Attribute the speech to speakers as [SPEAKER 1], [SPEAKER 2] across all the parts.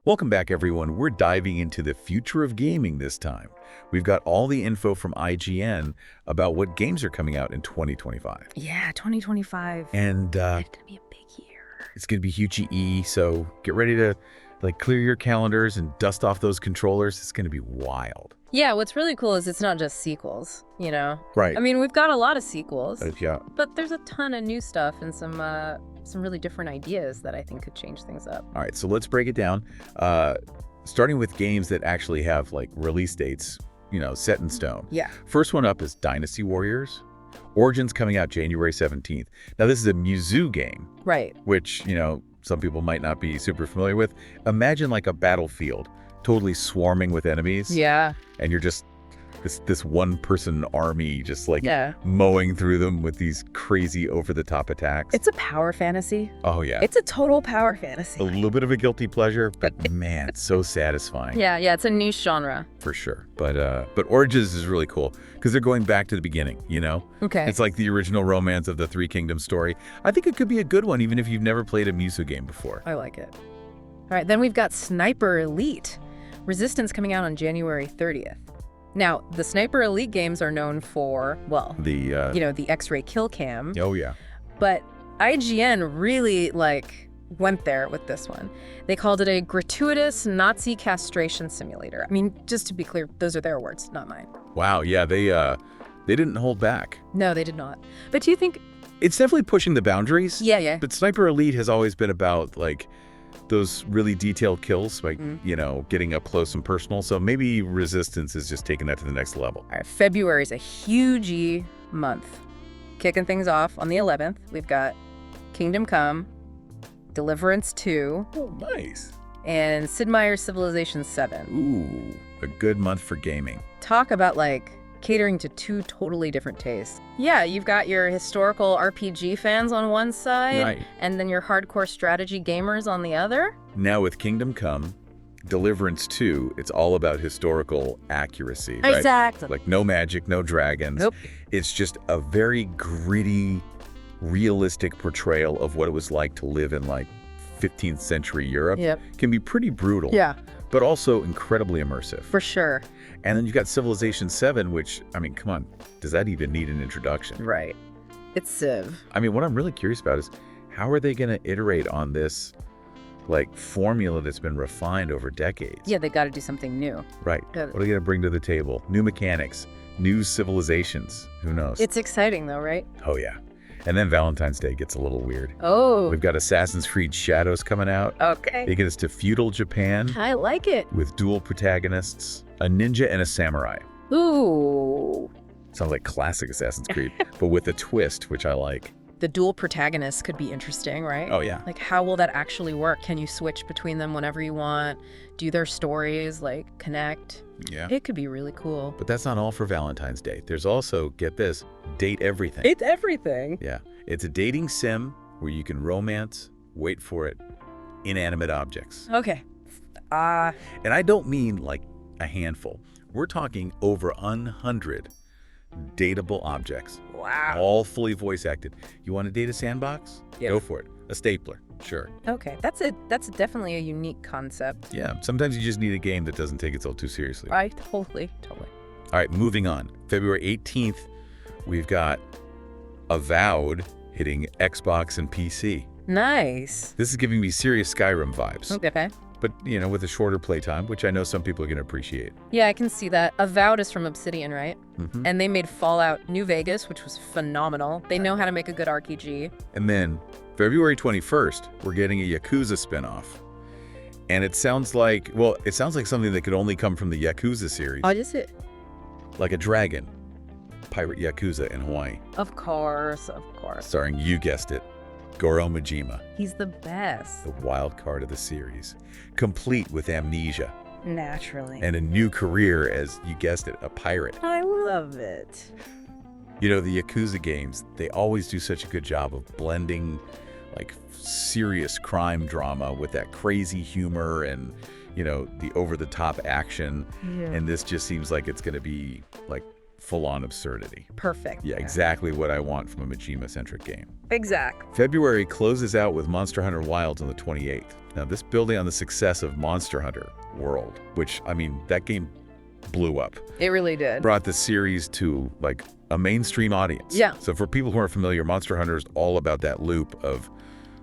[SPEAKER 1] Welcome back, everyone. We're diving into the future of gaming this time. We've got all the info from IGN about what games are coming out in 2025.
[SPEAKER 2] Yeah, 2025.
[SPEAKER 1] And
[SPEAKER 2] It's gonna be a big year.
[SPEAKER 1] it's going to be huge E, so get ready to clear your calendars and dust off those controllers. It's going to be wild.
[SPEAKER 2] Yeah, what's really cool is it's not just sequels, you know?
[SPEAKER 1] Right.
[SPEAKER 2] I mean, we've got a lot of sequels,
[SPEAKER 1] Yeah.
[SPEAKER 2] but there's a ton of new stuff and some really different ideas that I think could change things up.
[SPEAKER 1] All right, so let's break it down. Starting with games that actually have release dates, set in stone.
[SPEAKER 2] Yeah.
[SPEAKER 1] First one up is Dynasty Warriors. Origins coming out January 17th. Now, this is a Mizzou game,
[SPEAKER 2] Right.
[SPEAKER 1] which, some people might not be super familiar with. Imagine like a battlefield, totally swarming with enemies.
[SPEAKER 2] Yeah.
[SPEAKER 1] And you're just this one-person army just
[SPEAKER 2] Yeah.
[SPEAKER 1] mowing through them with these crazy over-the-top attacks.
[SPEAKER 2] It's a power fantasy.
[SPEAKER 1] Oh, yeah.
[SPEAKER 2] It's a total power fantasy.
[SPEAKER 1] A little bit of a guilty pleasure, but man, it's so satisfying.
[SPEAKER 2] Yeah, it's a niche genre.
[SPEAKER 1] For sure. But Origins is really cool because they're going back to the beginning,
[SPEAKER 2] Okay.
[SPEAKER 1] It's like the original romance of the Three Kingdoms story. I think it could be a good one even if you've never played a Mizzou game before.
[SPEAKER 2] I like it. All right, then we've got Sniper Elite. Resistance coming out on January 30th. Now, the Sniper Elite games are known for,
[SPEAKER 1] The
[SPEAKER 2] the X-ray kill cam.
[SPEAKER 1] Oh yeah.
[SPEAKER 2] But IGN really went there with this one. They called it a gratuitous Nazi castration simulator. I mean, just to be clear, those are their words, not mine.
[SPEAKER 1] Wow, yeah, they didn't hold back.
[SPEAKER 2] No, they did not. But do you think?
[SPEAKER 1] It's definitely pushing the boundaries.
[SPEAKER 2] Yeah.
[SPEAKER 1] But Sniper Elite has always been about those really detailed kills, getting up close and personal. So maybe Resistance is just taking that to the next level.
[SPEAKER 2] All right, February is a huge month. Kicking things off on the 11th, we've got Kingdom Come, Deliverance 2,
[SPEAKER 1] Oh, nice.
[SPEAKER 2] and Sid Meier's Civilization 7.
[SPEAKER 1] Ooh, a good month for gaming.
[SPEAKER 2] Talk about catering to two totally different tastes. Yeah, you've got your historical RPG fans on one side,
[SPEAKER 1] Right.
[SPEAKER 2] and then your hardcore strategy gamers on the other.
[SPEAKER 1] Now with Kingdom Come, Deliverance 2, it's all about historical accuracy, right?
[SPEAKER 2] Exactly.
[SPEAKER 1] No magic, no dragons.
[SPEAKER 2] Nope.
[SPEAKER 1] It's just a very gritty, realistic portrayal of what it was like to live in 15th century Europe.
[SPEAKER 2] Yep.
[SPEAKER 1] Can be pretty brutal.
[SPEAKER 2] Yeah,
[SPEAKER 1] But also incredibly immersive.
[SPEAKER 2] for sure.
[SPEAKER 1] And then you've got Civilization 7, which, I mean, come on, does that even need an introduction?
[SPEAKER 2] Right. It's Civ.
[SPEAKER 1] I mean, what I'm really curious about is how are they going to iterate on this, formula that's been refined over decades?
[SPEAKER 2] Yeah, they got to do something new.
[SPEAKER 1] Right.
[SPEAKER 2] Got
[SPEAKER 1] What are they going to bring to the table? New mechanics, new civilizations. Who knows?
[SPEAKER 2] It's exciting though, right?
[SPEAKER 1] Oh, yeah. And then Valentine's Day gets a little weird.
[SPEAKER 2] Oh,
[SPEAKER 1] We've got Assassin's Creed Shadows coming out.
[SPEAKER 2] okay.
[SPEAKER 1] They get us to feudal Japan
[SPEAKER 2] I like it.
[SPEAKER 1] with dual protagonists, a ninja and a samurai.
[SPEAKER 2] Ooh.
[SPEAKER 1] Sounds like classic Assassin's Creed, but with a twist, which I like.
[SPEAKER 2] The dual protagonists could be interesting, right?
[SPEAKER 1] Oh, yeah.
[SPEAKER 2] How will that actually work? Can you switch between them whenever you want? Do their stories, connect?
[SPEAKER 1] Yeah.
[SPEAKER 2] It could be really cool.
[SPEAKER 1] But that's not all for Valentine's Day. There's also, get this, Date Everything.
[SPEAKER 2] It's everything.
[SPEAKER 1] Yeah. It's a dating sim where you can romance, wait for it, inanimate objects.
[SPEAKER 2] Okay.
[SPEAKER 1] And I don't mean a handful. We're talking over 100 dateable objects,
[SPEAKER 2] Wow.
[SPEAKER 1] all fully voice acted. You want to date a sandbox?
[SPEAKER 2] Yeah.
[SPEAKER 1] Go for it. A stapler, sure.
[SPEAKER 2] Okay. That's definitely a unique concept.
[SPEAKER 1] Yeah, sometimes you just need a game that doesn't take itself too seriously.
[SPEAKER 2] I totally.
[SPEAKER 1] All right, moving on. February 18th, we've got Avowed hitting Xbox and PC.
[SPEAKER 2] Nice.
[SPEAKER 1] This is giving me serious Skyrim vibes,
[SPEAKER 2] Okay.
[SPEAKER 1] but, with a shorter playtime, which I know some people are going to appreciate.
[SPEAKER 2] Yeah, I can see that. Avowed is from Obsidian, right?
[SPEAKER 1] Mhm.
[SPEAKER 2] And they made Fallout New Vegas, which was phenomenal. They know how to make a good RPG.
[SPEAKER 1] And then February 21st, we're getting a Yakuza spinoff. And it sounds like something that could only come from the Yakuza series,
[SPEAKER 2] Oh, just it.
[SPEAKER 1] like a dragon, pirate Yakuza in Hawaii,
[SPEAKER 2] Of course.
[SPEAKER 1] starring, you guessed it, Goro Majima,
[SPEAKER 2] He's the best.
[SPEAKER 1] the wild card of the series, complete with amnesia
[SPEAKER 2] Naturally.
[SPEAKER 1] and a new career as, you guessed it, a pirate.
[SPEAKER 2] I love it.
[SPEAKER 1] The Yakuza games, they always do such a good job of blending serious crime drama with that crazy humor and, the over-the-top action.
[SPEAKER 2] Yeah.
[SPEAKER 1] And this just seems like it's going to be full-on absurdity.
[SPEAKER 2] Perfect.
[SPEAKER 1] Yeah, exactly what I want from a Majima-centric game.
[SPEAKER 2] Exact.
[SPEAKER 1] February closes out with Monster Hunter Wilds on the 28th. Now, this building on the success of Monster Hunter World, which, I mean, that game blew up.
[SPEAKER 2] It really did.
[SPEAKER 1] Brought the series to, like, a mainstream audience.
[SPEAKER 2] Yeah.
[SPEAKER 1] So for people who aren't familiar, Monster Hunter is all about that loop of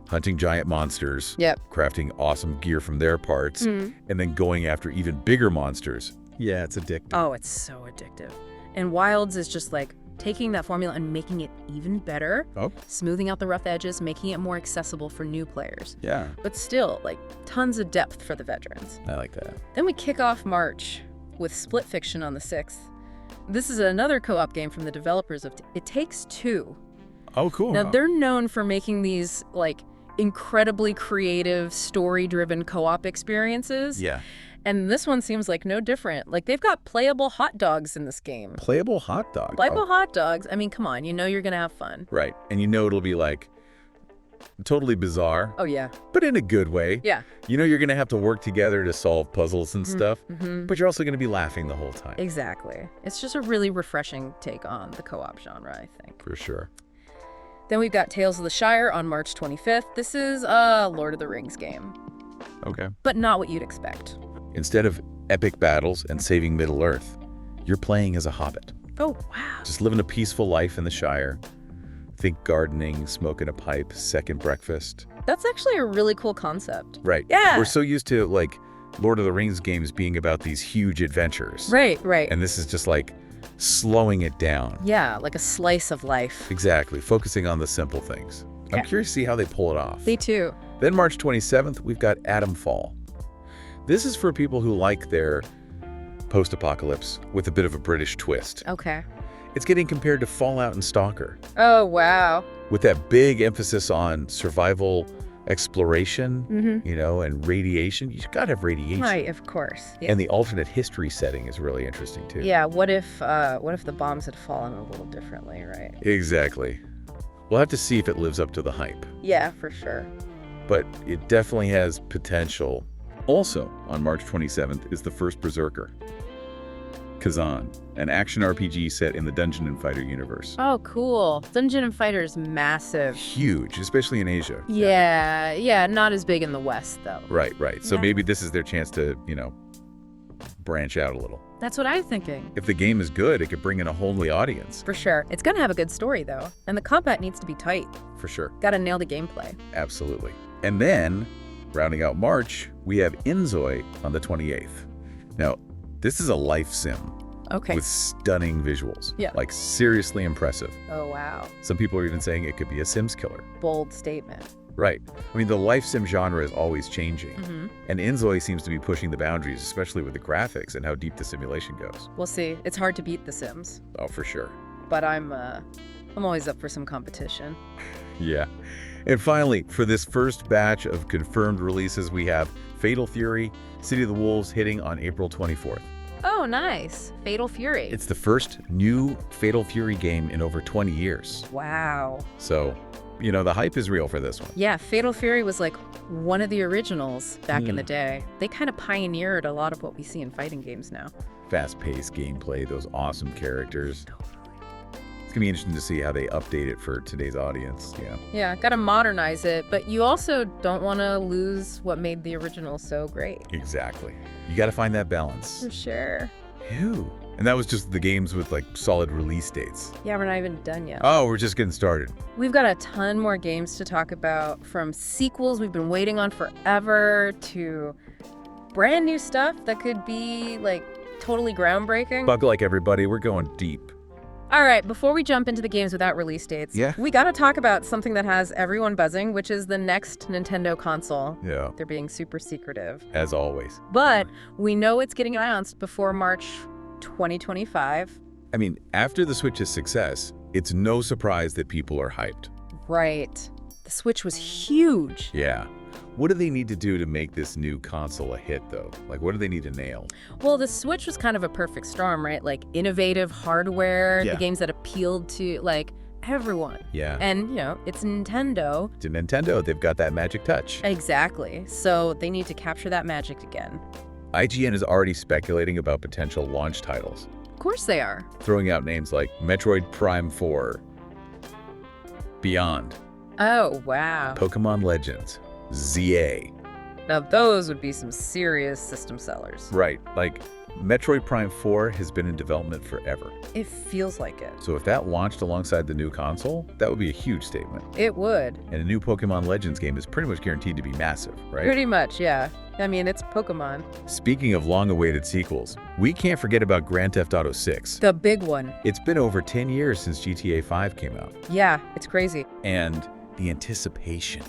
[SPEAKER 1] hunting giant monsters,
[SPEAKER 2] Yep.
[SPEAKER 1] crafting awesome gear from their parts, and then going after even bigger monsters. Yeah, it's addictive.
[SPEAKER 2] Oh, it's so addictive. And Wilds is just like taking that formula and making it even better, smoothing out the rough edges, making it more accessible for new players.
[SPEAKER 1] Yeah.
[SPEAKER 2] But still, like, tons of depth for the veterans.
[SPEAKER 1] I like that.
[SPEAKER 2] Then we kick off March with Split Fiction on the 6th. This is another co-op game from the developers of It Takes Two.
[SPEAKER 1] Oh, cool.
[SPEAKER 2] Now, they're known for making these, like, incredibly creative, story-driven co-op experiences.
[SPEAKER 1] Yeah.
[SPEAKER 2] And this one seems like no different. Like, they've got playable hot dogs in this game.
[SPEAKER 1] Playable hot dog.
[SPEAKER 2] Playable hot dogs. I mean, come on. You know you're going to have fun.
[SPEAKER 1] Right. And you know it'll be, like, totally bizarre.
[SPEAKER 2] Oh, yeah.
[SPEAKER 1] But in a good way.
[SPEAKER 2] Yeah.
[SPEAKER 1] You know you're going to have to work together to solve puzzles and stuff, but you're also going to be laughing the whole time.
[SPEAKER 2] Exactly. It's just a really refreshing take on the co-op genre, I think.
[SPEAKER 1] For sure.
[SPEAKER 2] Then we've got Tales of the Shire on March 25th. This is a Lord of the Rings game,
[SPEAKER 1] Okay.
[SPEAKER 2] but not what you'd expect.
[SPEAKER 1] Instead of epic battles and saving Middle-earth, you're playing as a hobbit.
[SPEAKER 2] Oh, wow.
[SPEAKER 1] Just living a peaceful life in the Shire. Think gardening, smoking a pipe, second breakfast.
[SPEAKER 2] That's actually a really cool concept.
[SPEAKER 1] Right.
[SPEAKER 2] Yeah.
[SPEAKER 1] We're so used to, like, Lord of the Rings games being about these huge adventures.
[SPEAKER 2] Right, right.
[SPEAKER 1] And this is just, like, slowing it down.
[SPEAKER 2] Yeah, like a slice of life.
[SPEAKER 1] Exactly. Focusing on the simple things. I'm curious to see how they pull it off.
[SPEAKER 2] Me too.
[SPEAKER 1] Then March 27th, we've got Atomfall. This is for people who like their post-apocalypse with a bit of a British twist.
[SPEAKER 2] Okay.
[SPEAKER 1] It's getting compared to Fallout and Stalker,
[SPEAKER 2] Oh, wow.
[SPEAKER 1] with that big emphasis on survival, exploration, you know, and radiation. You gotta have radiation.
[SPEAKER 2] Right, of course. Yeah.
[SPEAKER 1] And the alternate history setting is really interesting too.
[SPEAKER 2] Yeah, what if the bombs had fallen a little differently, right?
[SPEAKER 1] Exactly. We'll have to see if it lives up to the hype,
[SPEAKER 2] Yeah, for sure.
[SPEAKER 1] but it definitely has potential. Also, on March 27th is the first Berserker, Kazan, an action RPG set in the Dungeon & Fighter universe.
[SPEAKER 2] Oh, cool. Dungeon & Fighter is massive.
[SPEAKER 1] Huge, especially in Asia.
[SPEAKER 2] Yeah, not as big in the West, though.
[SPEAKER 1] Right. So
[SPEAKER 2] Yeah.
[SPEAKER 1] maybe this is their chance to, you know, branch out a little.
[SPEAKER 2] That's what I'm thinking.
[SPEAKER 1] If the game is good, it could bring in a whole new audience.
[SPEAKER 2] For sure. It's gonna have a good story, though. And the combat needs to be tight.
[SPEAKER 1] For sure.
[SPEAKER 2] Gotta nail the gameplay.
[SPEAKER 1] Absolutely. And then, rounding out March, we have Inzoi on the 28th. Now, this is a life sim
[SPEAKER 2] Okay.
[SPEAKER 1] with stunning visuals.
[SPEAKER 2] Yeah.
[SPEAKER 1] Like, seriously impressive.
[SPEAKER 2] Oh, wow.
[SPEAKER 1] Some people are even saying it could be a Sims killer.
[SPEAKER 2] Bold statement.
[SPEAKER 1] Right. I mean, the life sim genre is always changing. And Inzoi seems to be pushing the boundaries, especially with the graphics and how deep the simulation goes.
[SPEAKER 2] We'll see. It's hard to beat The Sims,
[SPEAKER 1] Oh, for sure.
[SPEAKER 2] but I'm always up for some competition.
[SPEAKER 1] Yeah. And finally, for this first batch of confirmed releases, we have Fatal Fury, City of the Wolves hitting on April 24th.
[SPEAKER 2] Oh, nice. Fatal Fury.
[SPEAKER 1] It's the first new Fatal Fury game in over 20 years.
[SPEAKER 2] Wow.
[SPEAKER 1] So, you know, the hype is real for this one.
[SPEAKER 2] Yeah, Fatal Fury was like one of the originals back in the day. They kind of pioneered a lot of what we see in fighting games now.
[SPEAKER 1] Fast-paced gameplay, those awesome characters. It's going to be interesting to see how they update it for today's audience. Yeah.
[SPEAKER 2] Yeah, gotta modernize it, but you also don't want to lose what made the original so great.
[SPEAKER 1] Exactly. You got to find that balance.
[SPEAKER 2] For sure.
[SPEAKER 1] Ew. And that was just the games with, like, solid release dates.
[SPEAKER 2] Yeah, we're not even done yet.
[SPEAKER 1] Oh, we're just getting started.
[SPEAKER 2] We've got a ton more games to talk about, from sequels we've been waiting on forever to brand new stuff that could be, like, totally groundbreaking.
[SPEAKER 1] Bug like everybody, we're going deep.
[SPEAKER 2] All right, before we jump into the games without release dates, we gotta talk about something that has everyone buzzing, which is the next Nintendo console.
[SPEAKER 1] Yeah.
[SPEAKER 2] They're being super secretive.
[SPEAKER 1] As always.
[SPEAKER 2] But we know it's getting announced before March 2025.
[SPEAKER 1] I mean, after the Switch's success, it's no surprise that people are hyped.
[SPEAKER 2] Right. The Switch was huge.
[SPEAKER 1] Yeah. What do they need to do to make this new console a hit, though? Like, what do they need to nail?
[SPEAKER 2] Well, the Switch was kind of a perfect storm, right? Like, innovative hardware,
[SPEAKER 1] Yeah.
[SPEAKER 2] the games that appealed to, like, everyone.
[SPEAKER 1] Yeah.
[SPEAKER 2] And, you know, it's Nintendo.
[SPEAKER 1] To Nintendo, they've got that magic touch.
[SPEAKER 2] Exactly. So they need to capture that magic again.
[SPEAKER 1] IGN is already speculating about potential launch titles.
[SPEAKER 2] Of course they are.
[SPEAKER 1] throwing out names like Metroid Prime 4, Beyond,
[SPEAKER 2] Oh, wow.
[SPEAKER 1] Pokemon Legends, ZA.
[SPEAKER 2] Now those would be some serious system sellers.
[SPEAKER 1] Right, like Metroid Prime 4 has been in development forever.
[SPEAKER 2] It feels like it.
[SPEAKER 1] So if that launched alongside the new console, that would be a huge statement.
[SPEAKER 2] It would.
[SPEAKER 1] And a new Pokemon Legends game is pretty much guaranteed to be massive, right?
[SPEAKER 2] Pretty much, yeah. I mean, it's Pokemon.
[SPEAKER 1] Speaking of long-awaited sequels, we can't forget about Grand Theft Auto 6.
[SPEAKER 2] The big one.
[SPEAKER 1] It's been over 10 years since GTA 5 came out,
[SPEAKER 2] Yeah, it's crazy.
[SPEAKER 1] and the anticipation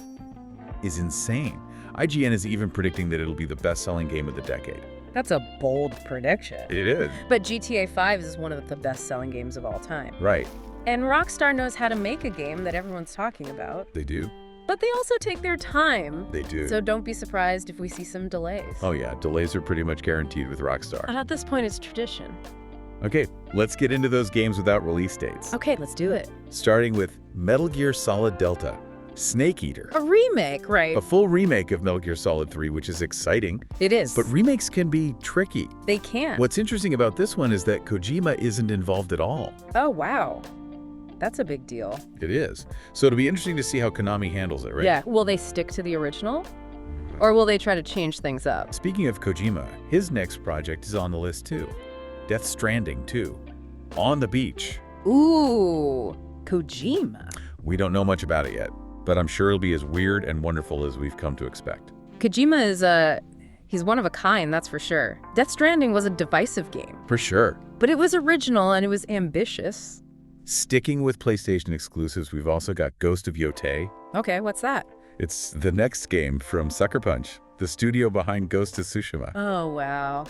[SPEAKER 1] is insane. IGN is even predicting that it'll be the best-selling game of the decade.
[SPEAKER 2] That's a bold prediction.
[SPEAKER 1] It is.
[SPEAKER 2] But GTA 5 is one of the best-selling games of all time.
[SPEAKER 1] Right.
[SPEAKER 2] And Rockstar knows how to make a game that everyone's talking about.
[SPEAKER 1] They do.
[SPEAKER 2] But they also take their time.
[SPEAKER 1] They do.
[SPEAKER 2] So don't be surprised if we see some delays.
[SPEAKER 1] Oh yeah, delays are pretty much guaranteed with Rockstar.
[SPEAKER 2] And at this point, it's tradition.
[SPEAKER 1] Okay, let's get into those games without release dates.
[SPEAKER 2] Okay, let's do it.
[SPEAKER 1] Starting with Metal Gear Solid Delta, Snake Eater.
[SPEAKER 2] A remake, right?
[SPEAKER 1] A full remake of Metal Gear Solid 3, which is exciting.
[SPEAKER 2] It is.
[SPEAKER 1] But remakes can be tricky.
[SPEAKER 2] They can.
[SPEAKER 1] What's interesting about this one is that Kojima isn't involved at all.
[SPEAKER 2] Oh, wow. That's a big deal.
[SPEAKER 1] It is. So it'll be interesting to see how Konami handles it, right?
[SPEAKER 2] Yeah. Will they stick to the original? Or will they try to change things up?
[SPEAKER 1] Speaking of Kojima, his next project is on the list too. Death Stranding 2. On the Beach.
[SPEAKER 2] Ooh, Kojima.
[SPEAKER 1] We don't know much about it yet, but I'm sure it'll be as weird and wonderful as we've come to expect.
[SPEAKER 2] Kojima is he's one of a kind, that's for sure. Death Stranding was a divisive game,
[SPEAKER 1] For sure.
[SPEAKER 2] but it was original and it was ambitious.
[SPEAKER 1] Sticking with PlayStation exclusives, we've also got Ghost of Yotei.
[SPEAKER 2] Okay, what's that?
[SPEAKER 1] It's the next game from Sucker Punch, the studio behind Ghost of Tsushima.
[SPEAKER 2] Oh, wow.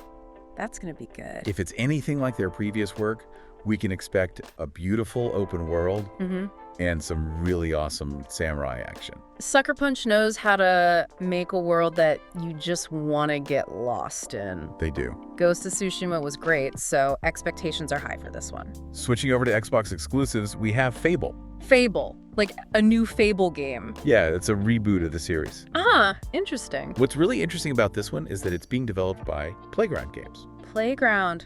[SPEAKER 2] That's gonna be good.
[SPEAKER 1] If it's anything like their previous work, we can expect a beautiful open world and some really awesome samurai action.
[SPEAKER 2] Sucker Punch knows how to make a world that you just want to get lost in.
[SPEAKER 1] They do.
[SPEAKER 2] Ghost of Tsushima was great, so expectations are high for this one.
[SPEAKER 1] Switching over to Xbox exclusives, we have Fable.
[SPEAKER 2] Fable, like a new Fable game.
[SPEAKER 1] Yeah, it's a reboot of the series.
[SPEAKER 2] Ah, interesting.
[SPEAKER 1] What's really interesting about this one is that it's being developed by Playground Games.
[SPEAKER 2] Playground.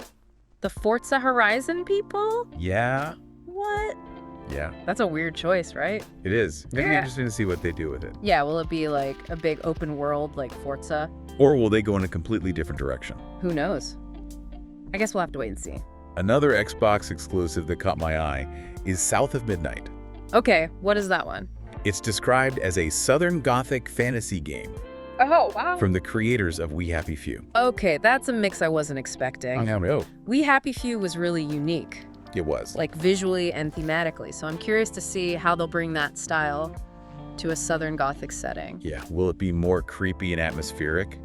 [SPEAKER 2] The Forza Horizon people?
[SPEAKER 1] Yeah,
[SPEAKER 2] What?
[SPEAKER 1] yeah,
[SPEAKER 2] That's a weird choice, right?
[SPEAKER 1] it is. It'll be
[SPEAKER 2] Yeah.
[SPEAKER 1] interesting to see what they do with it.
[SPEAKER 2] Yeah, will it be like a big open world like Forza?
[SPEAKER 1] Or will they go in a completely different direction?
[SPEAKER 2] Who knows? I guess we'll have to wait and see.
[SPEAKER 1] Another Xbox exclusive that caught my eye is South of Midnight.
[SPEAKER 2] Okay, what is that one?
[SPEAKER 1] It's described as a Southern Gothic fantasy game
[SPEAKER 2] Oh, wow.
[SPEAKER 1] from the creators of We Happy Few.
[SPEAKER 2] Okay, that's a mix I wasn't expecting.
[SPEAKER 1] know.
[SPEAKER 2] We Happy Few was really unique,
[SPEAKER 1] It was.
[SPEAKER 2] like visually and thematically, so I'm curious to see how they'll bring that style to a Southern Gothic setting.
[SPEAKER 1] Yeah, will it be more creepy and atmospheric?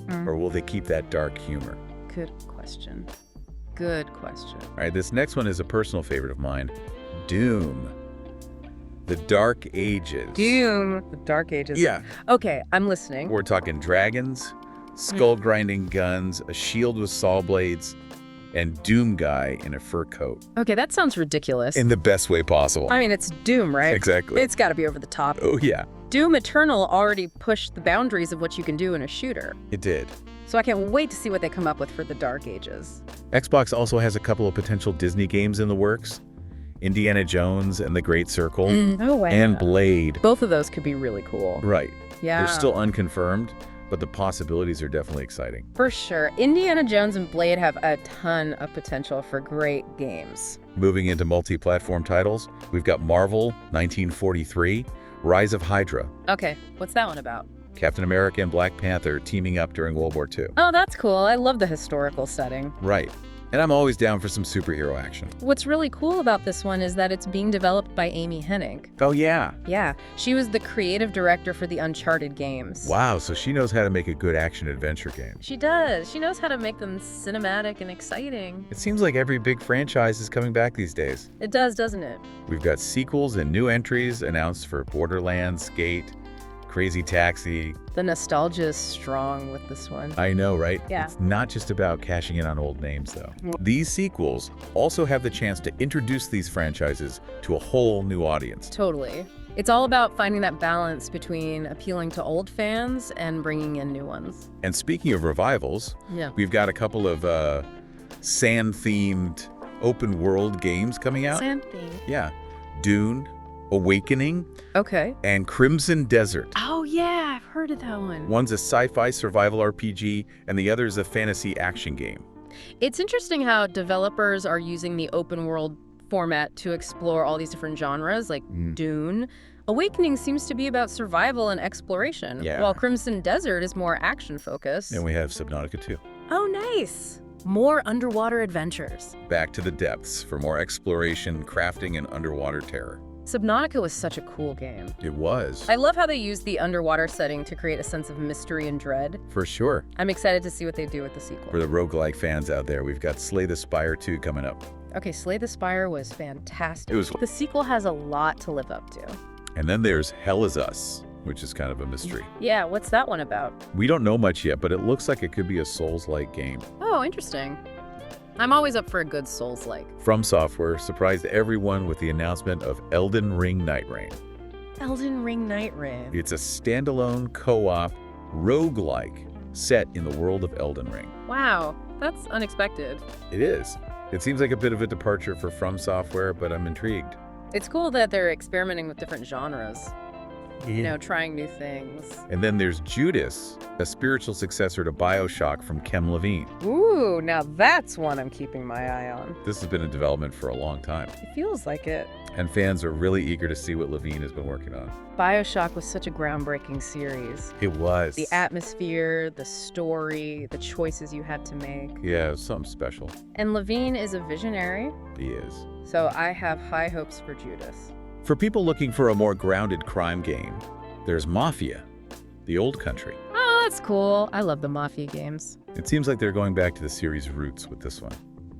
[SPEAKER 2] Mm.
[SPEAKER 1] Or will they keep that dark humor?
[SPEAKER 2] Good question. Good question.
[SPEAKER 1] All right, this next one is a personal favorite of mine, Doom. The Dark Ages.
[SPEAKER 2] Doom. The Dark Ages.
[SPEAKER 1] Yeah,
[SPEAKER 2] Okay, I'm listening.
[SPEAKER 1] we're talking dragons, skull-grinding guns, a shield with saw blades, and Doom guy in a fur coat.
[SPEAKER 2] Okay, that sounds ridiculous.
[SPEAKER 1] In the best way possible.
[SPEAKER 2] I mean, it's Doom, right?
[SPEAKER 1] Exactly.
[SPEAKER 2] It's got to be over the top.
[SPEAKER 1] Oh, yeah,
[SPEAKER 2] Doom Eternal already pushed the boundaries of what you can do in a shooter.
[SPEAKER 1] it did.
[SPEAKER 2] So I can't wait to see what they come up with for the Dark Ages.
[SPEAKER 1] Xbox also has a couple of potential Disney games in the works. Indiana Jones and the Great Circle,
[SPEAKER 2] Oh, wow.
[SPEAKER 1] and Blade.
[SPEAKER 2] Both of those could be really cool.
[SPEAKER 1] Right.
[SPEAKER 2] Yeah.
[SPEAKER 1] They're still unconfirmed, but the possibilities are definitely exciting.
[SPEAKER 2] For sure. Indiana Jones and Blade have a ton of potential for great games.
[SPEAKER 1] Moving into multi-platform titles, we've got Marvel 1943, Rise of Hydra,
[SPEAKER 2] Okay, what's that one about?
[SPEAKER 1] Captain America and Black Panther teaming up during World War II.
[SPEAKER 2] Oh, that's cool. I love the historical setting.
[SPEAKER 1] Right. And I'm always down for some superhero action.
[SPEAKER 2] What's really cool about this one is that it's being developed by Amy Hennig.
[SPEAKER 1] Oh, yeah.
[SPEAKER 2] Yeah, she was the creative director for the Uncharted games.
[SPEAKER 1] Wow, so she knows how to make a good action-adventure game.
[SPEAKER 2] She does. She knows how to make them cinematic and exciting.
[SPEAKER 1] It seems like every big franchise is coming back these days.
[SPEAKER 2] It does, doesn't it?
[SPEAKER 1] We've got sequels and new entries announced for Borderlands, Skate, Crazy Taxi.
[SPEAKER 2] The nostalgia is strong with this one.
[SPEAKER 1] I know, right?
[SPEAKER 2] Yeah.
[SPEAKER 1] It's not just about cashing in on old names, though. These sequels also have the chance to introduce these franchises to a whole new audience.
[SPEAKER 2] Totally. It's all about finding that balance between appealing to old fans and bringing in new ones.
[SPEAKER 1] And speaking of revivals,
[SPEAKER 2] Yeah.
[SPEAKER 1] we've got a couple of sand-themed open world games coming out.
[SPEAKER 2] Sand theme.
[SPEAKER 1] Yeah. Dune, Awakening,
[SPEAKER 2] Okay.
[SPEAKER 1] and Crimson Desert.
[SPEAKER 2] Oh, yeah, I've heard of that one.
[SPEAKER 1] One's a sci-fi survival RPG, and the other is a fantasy action game.
[SPEAKER 2] It's interesting how developers are using the open world format to explore all these different genres, like Dune. Awakening seems to be about survival and exploration,
[SPEAKER 1] Yeah.
[SPEAKER 2] while Crimson Desert is more action-focused.
[SPEAKER 1] And we have Subnautica 2.
[SPEAKER 2] Oh, nice. More underwater adventures.
[SPEAKER 1] Back to the depths for more exploration, crafting, and underwater terror.
[SPEAKER 2] Subnautica was such a cool game.
[SPEAKER 1] It was.
[SPEAKER 2] I love how they use the underwater setting to create a sense of mystery and dread.
[SPEAKER 1] For sure.
[SPEAKER 2] I'm excited to see what they do with the sequel.
[SPEAKER 1] For the roguelike fans out there, we've got Slay the Spire 2 coming up.
[SPEAKER 2] Okay, Slay the Spire was fantastic.
[SPEAKER 1] It was.
[SPEAKER 2] The sequel has a lot to live up to.
[SPEAKER 1] And then there's Hell Is Us, which is kind of a mystery.
[SPEAKER 2] Yeah, what's that one about?
[SPEAKER 1] We don't know much yet, but it looks like it could be a Souls-like game.
[SPEAKER 2] Oh, interesting. I'm always up for a good Souls-like.
[SPEAKER 1] From Software surprised everyone with the announcement of Elden Ring Nightreign.
[SPEAKER 2] Elden Ring Nightreign.
[SPEAKER 1] It's a standalone co-op roguelike set in the world of Elden Ring.
[SPEAKER 2] Wow, that's unexpected.
[SPEAKER 1] It is. It seems like a bit of a departure for From Software, but I'm intrigued.
[SPEAKER 2] It's cool that they're experimenting with different genres. You know, trying new things.
[SPEAKER 1] And then there's Judas, a spiritual successor to BioShock from Kem Levine.
[SPEAKER 2] Ooh, now that's one I'm keeping my eye on.
[SPEAKER 1] This has been in development for a long time,
[SPEAKER 2] It feels like it.
[SPEAKER 1] and fans are really eager to see what Levine has been working on.
[SPEAKER 2] BioShock was such a groundbreaking series.
[SPEAKER 1] It was.
[SPEAKER 2] The atmosphere, the story, the choices you had to make.
[SPEAKER 1] Yeah, it was something special.
[SPEAKER 2] And Levine is a visionary,
[SPEAKER 1] He is.
[SPEAKER 2] so I have high hopes for Judas.
[SPEAKER 1] For people looking for a more grounded crime game, there's Mafia, the old country.
[SPEAKER 2] Oh, that's cool. I love the Mafia games.
[SPEAKER 1] It seems like they're going back to the series' roots with this one.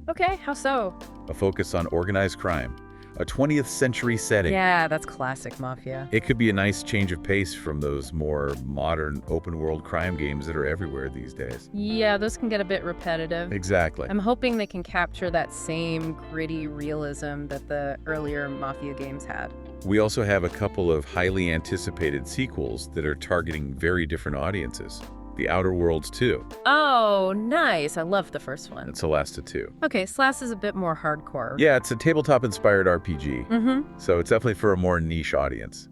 [SPEAKER 2] Okay, how so?
[SPEAKER 1] A focus on organized crime, a 20th century setting.
[SPEAKER 2] Yeah, that's classic Mafia.
[SPEAKER 1] It could be a nice change of pace from those more modern open-world crime games that are everywhere these days.
[SPEAKER 2] Yeah, those can get a bit repetitive.
[SPEAKER 1] Exactly.
[SPEAKER 2] I'm hoping they can capture that same gritty realism that the earlier Mafia games had.
[SPEAKER 1] We also have a couple of highly anticipated sequels that are targeting very different audiences. The Outer Worlds 2
[SPEAKER 2] Oh, nice. I love the first one.
[SPEAKER 1] and Celeste 2.
[SPEAKER 2] Okay, Slash is a bit more hardcore.
[SPEAKER 1] Yeah, it's a tabletop-inspired RPG,
[SPEAKER 2] Mm-hmm.
[SPEAKER 1] so it's definitely for a more niche audience.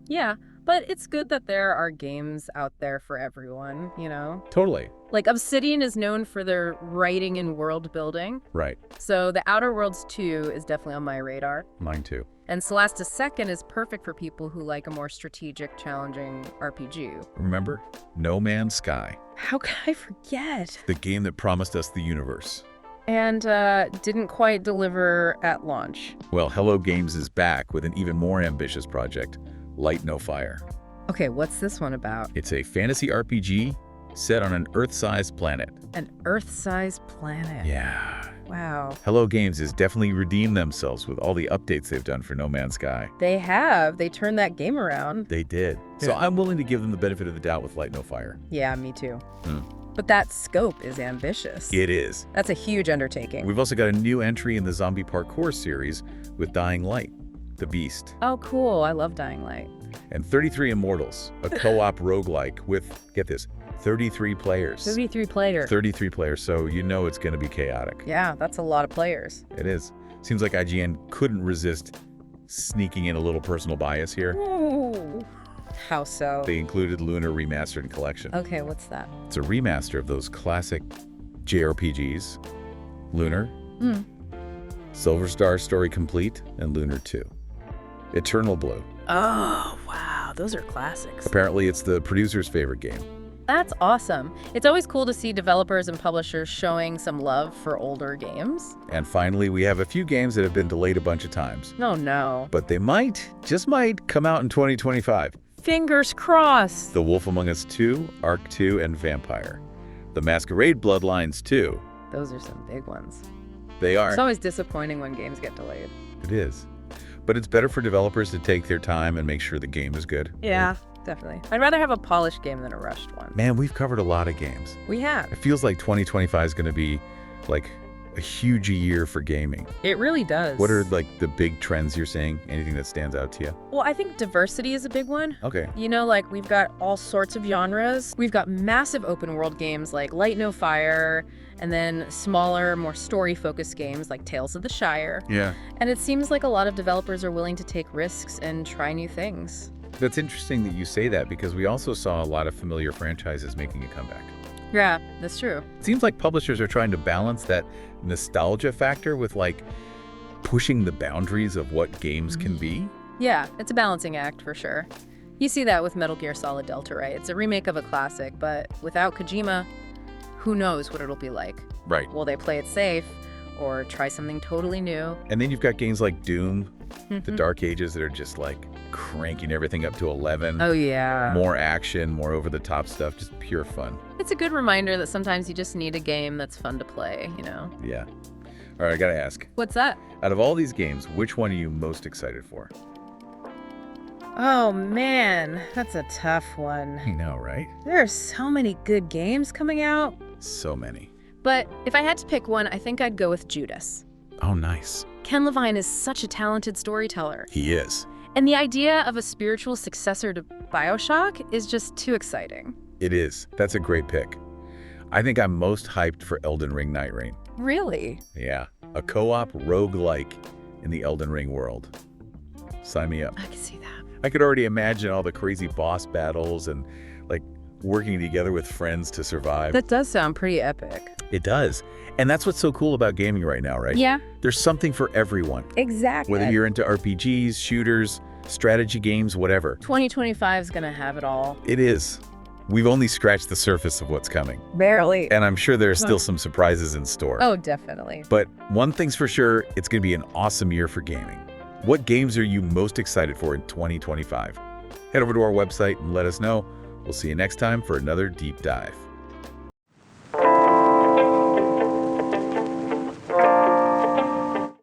[SPEAKER 2] Yeah, but it's good that there are games out there for everyone, you know?
[SPEAKER 1] Totally.
[SPEAKER 2] Like, Obsidian is known for their writing and world building,
[SPEAKER 1] Right.
[SPEAKER 2] so The Outer Worlds 2 is definitely on my radar.
[SPEAKER 1] Mine too.
[SPEAKER 2] And Celeste 2 is perfect for people who like a more strategic, challenging RPG.
[SPEAKER 1] Remember? No Man's Sky,
[SPEAKER 2] How could I forget?
[SPEAKER 1] the game that promised us the universe.
[SPEAKER 2] And didn't quite deliver at launch.
[SPEAKER 1] Well, Hello Games is back with an even more ambitious project, Light No Fire.
[SPEAKER 2] Okay, what's this one about?
[SPEAKER 1] It's a fantasy RPG set on an Earth-sized planet.
[SPEAKER 2] An Earth-sized planet.
[SPEAKER 1] Yeah.
[SPEAKER 2] Wow.
[SPEAKER 1] Hello Games has definitely redeemed themselves with all the updates they've done for No Man's Sky.
[SPEAKER 2] They have. They turned that game around.
[SPEAKER 1] They did. So
[SPEAKER 2] Yeah.
[SPEAKER 1] I'm willing to give them the benefit of the doubt with Light No Fire.
[SPEAKER 2] Yeah, me too.
[SPEAKER 1] Hmm.
[SPEAKER 2] But that scope is ambitious.
[SPEAKER 1] It is.
[SPEAKER 2] That's a huge undertaking.
[SPEAKER 1] We've also got a new entry in the zombie parkour series with Dying Light, the Beast,
[SPEAKER 2] Oh, cool. I love Dying Light.
[SPEAKER 1] and 33 Immortals, a co-op roguelike with, get this, 33 players.
[SPEAKER 2] 33 players.
[SPEAKER 1] 33 players, so you know it's going to be chaotic.
[SPEAKER 2] Yeah, that's a lot of players.
[SPEAKER 1] It is. Seems like IGN couldn't resist sneaking in a little personal bias here.
[SPEAKER 2] Ooh. How so?
[SPEAKER 1] They included Lunar Remastered Collection.
[SPEAKER 2] Okay, what's that?
[SPEAKER 1] It's a remaster of those classic JRPGs, Lunar,
[SPEAKER 2] Mm.
[SPEAKER 1] Silver Star Story Complete, and Lunar 2. Eternal Blue.
[SPEAKER 2] Oh, wow. Those are classics.
[SPEAKER 1] Apparently it's the producer's favorite game.
[SPEAKER 2] That's awesome. It's always cool to see developers and publishers showing some love for older games.
[SPEAKER 1] And finally, we have a few games that have been delayed a bunch of times.
[SPEAKER 2] Oh, no.
[SPEAKER 1] But they might, just might, come out in 2025.
[SPEAKER 2] Fingers crossed.
[SPEAKER 1] The Wolf Among Us 2, Ark 2, and Vampire. The Masquerade Bloodlines 2.
[SPEAKER 2] Those are some big ones.
[SPEAKER 1] They are.
[SPEAKER 2] It's always disappointing when games get delayed.
[SPEAKER 1] It is. But it's better for developers to take their time and make sure the game is good.
[SPEAKER 2] Yeah, definitely. I'd rather have a polished game than a rushed one.
[SPEAKER 1] Man, we've covered a lot of games.
[SPEAKER 2] We have.
[SPEAKER 1] It feels like 2025 is going to be like a huge year for gaming.
[SPEAKER 2] It really does.
[SPEAKER 1] What are like the big trends you're seeing? Anything that stands out to you?
[SPEAKER 2] Well, I think diversity is a big one.
[SPEAKER 1] Okay.
[SPEAKER 2] You know, like we've got all sorts of genres. We've got massive open world games like Light No Fire, and then smaller, more story-focused games like Tales of the Shire.
[SPEAKER 1] Yeah.
[SPEAKER 2] And it seems like a lot of developers are willing to take risks and try new things.
[SPEAKER 1] That's interesting that you say that because we also saw a lot of familiar franchises making a comeback.
[SPEAKER 2] Yeah, that's true.
[SPEAKER 1] It seems like publishers are trying to balance that nostalgia factor with like pushing the boundaries of what games can be.
[SPEAKER 2] Yeah, it's a balancing act for sure. You see that with Metal Gear Solid Delta, right? It's a remake of a classic, but without Kojima, who knows what it'll be like?
[SPEAKER 1] Right.
[SPEAKER 2] Will they play it safe or try something totally new?
[SPEAKER 1] And then you've got games like Doom, the Dark Ages that are just like cranking everything up to 11.
[SPEAKER 2] Oh, yeah.
[SPEAKER 1] More action, more over-the-top stuff, just pure fun.
[SPEAKER 2] It's a good reminder that sometimes you just need a game that's fun to play, you know?
[SPEAKER 1] Yeah. All right, I gotta ask.
[SPEAKER 2] What's that?
[SPEAKER 1] Out of all these games, which one are you most excited for?
[SPEAKER 2] Oh, man, that's a tough one.
[SPEAKER 1] I know, right?
[SPEAKER 2] There are so many good games coming out.
[SPEAKER 1] So many.
[SPEAKER 2] But if I had to pick one, I think I'd go with Judas.
[SPEAKER 1] Oh, nice.
[SPEAKER 2] Ken Levine is such a talented storyteller.
[SPEAKER 1] He is.
[SPEAKER 2] And the idea of a spiritual successor to BioShock is just too exciting.
[SPEAKER 1] It is. That's a great pick. I think I'm most hyped for Elden Ring Nightreign.
[SPEAKER 2] Really?
[SPEAKER 1] Yeah, a co-op roguelike in the Elden Ring world. Sign me up.
[SPEAKER 2] I can see that.
[SPEAKER 1] I could already imagine all the crazy boss battles and like working together with friends to survive.
[SPEAKER 2] That does sound pretty epic.
[SPEAKER 1] It does. And that's what's so cool about gaming right now, right?
[SPEAKER 2] Yeah.
[SPEAKER 1] There's something for everyone.
[SPEAKER 2] Exactly.
[SPEAKER 1] Whether you're into RPGs, shooters, strategy games, whatever.
[SPEAKER 2] 2025 is going to have it all.
[SPEAKER 1] It is. We've only scratched the surface of what's coming.
[SPEAKER 2] Barely.
[SPEAKER 1] And I'm sure there are still some surprises in store.
[SPEAKER 2] Oh, definitely.
[SPEAKER 1] But one thing's for sure, it's going to be an awesome year for gaming. What games are you most excited for in 2025? Head over to our website and let us know. We'll see you next time for another deep dive.